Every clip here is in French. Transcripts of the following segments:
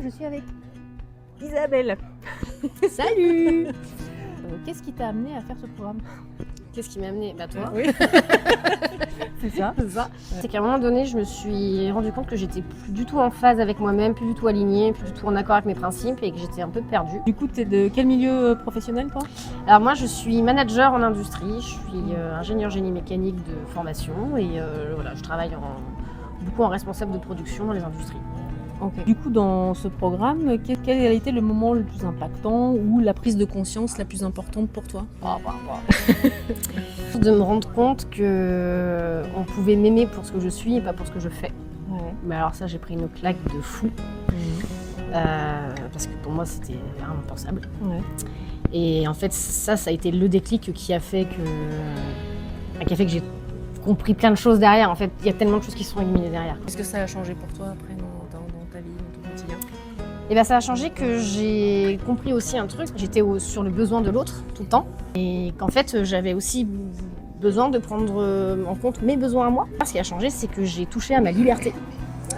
Je suis avec Isabelle. Salut. Qu'est-ce qui t'a amené à faire ce programme? Qu'est-ce qui m'a amené? Bah toi. Oui. C'est ça. C'est qu'à un moment donné, je me suis rendu compte que j'étais plus du tout en phase avec moi-même, plus du tout alignée, plus du tout en accord avec mes principes et que j'étais un peu perdue. Du coup, t'es de quel milieu professionnel, toi? Alors moi, je suis manager en industrie, je suis ingénieur génie mécanique de formation et voilà, je travaille beaucoup en responsable de production dans les industries. Okay. Du coup, dans ce programme, quel a été le moment le plus impactant ou la prise de conscience la plus importante pour toi? De me rendre compte que on pouvait m'aimer pour ce que je suis et pas pour ce que je fais. Ouais. Mais alors ça, j'ai pris une claque de fou. Parce que pour moi, c'était impensable. Ouais. Et en fait, ça a été le déclic qui a fait que j'ai compris plein de choses derrière. En fait, il y a tellement de choses qui sont éliminées derrière. Qu'est-ce que ça a changé pour toi après dans ta vie, dans ton quotidien? Et ben ça a changé que j'ai compris aussi un truc. J'étais sur le besoin de l'autre tout le temps. Et qu'en fait, j'avais aussi besoin de prendre en compte mes besoins à moi. Ce qui a changé, c'est que j'ai touché à ma liberté.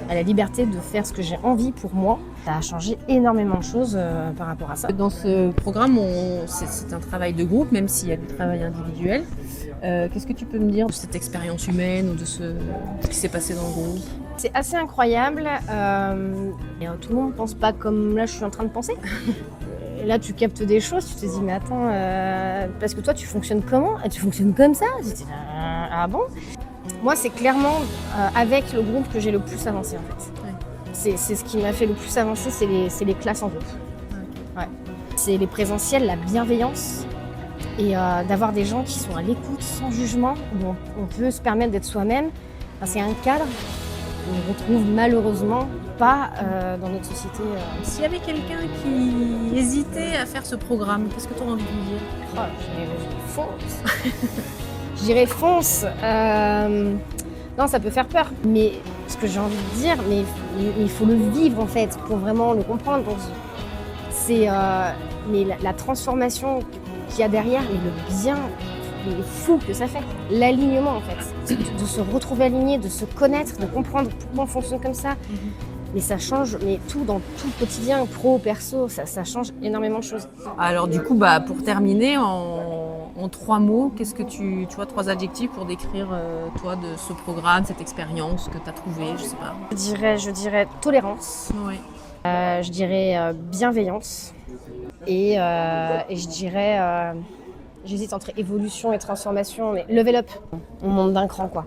À la liberté de faire ce que j'ai envie pour moi. Ça a changé énormément de choses par rapport à ça. Dans ce programme, c'est un travail de groupe, même s'il y a du travail individuel. Qu'est-ce que tu peux me dire de cette expérience humaine ou de ce qui s'est passé dans le groupe? C'est assez incroyable. Et tout le monde ne pense pas comme là je suis en train de penser. Et là, tu captes des choses, tu te dis, mais attends, parce que toi, tu fonctionnes comment? Tu fonctionnes comme ça? J'étais là, ah bon? Moi, c'est clairement avec le groupe que j'ai le plus avancé, en fait. Ouais. C'est ce qui m'a fait le plus avancer, c'est les classes en groupe. Ouais. C'est les présentiels, la bienveillance et d'avoir des gens qui sont à l'écoute, sans jugement, où on peut se permettre d'être soi-même. Enfin, c'est un cadre qu'on retrouve malheureusement pas dans notre société. S'il y avait quelqu'un qui hésitait à faire ce programme, qu'est-ce que tu aurais envie de lui dire? Oh, je dirais fonce. Je dirais fonce. Non, ça peut faire peur. Mais ce que j'ai envie de dire, mais il faut le vivre en fait pour vraiment le comprendre. Donc, c'est mais la transformation qu'il y a derrière, mais le bien, le fou que ça fait. L'alignement en fait, de se retrouver aligné, de se connaître, de comprendre pourquoi on fonctionne comme ça. Mais ça change, mais tout dans tout le quotidien, pro, perso, ça change énormément de choses. Alors du coup, pour terminer, en 3 mots, qu'est-ce que tu vois, 3 adjectifs pour décrire toi de ce programme, cette expérience que tu as trouvée, je sais pas. Je dirais tolérance, Ouais. je dirais bienveillance et je dirais, j'hésite entre évolution et transformation, mais level up, on monte d'un cran quoi.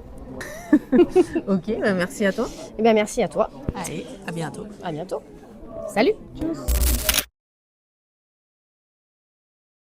Ok, merci à toi. Et bien merci à toi. Allez, à bientôt. À bientôt. Salut. Tchuss.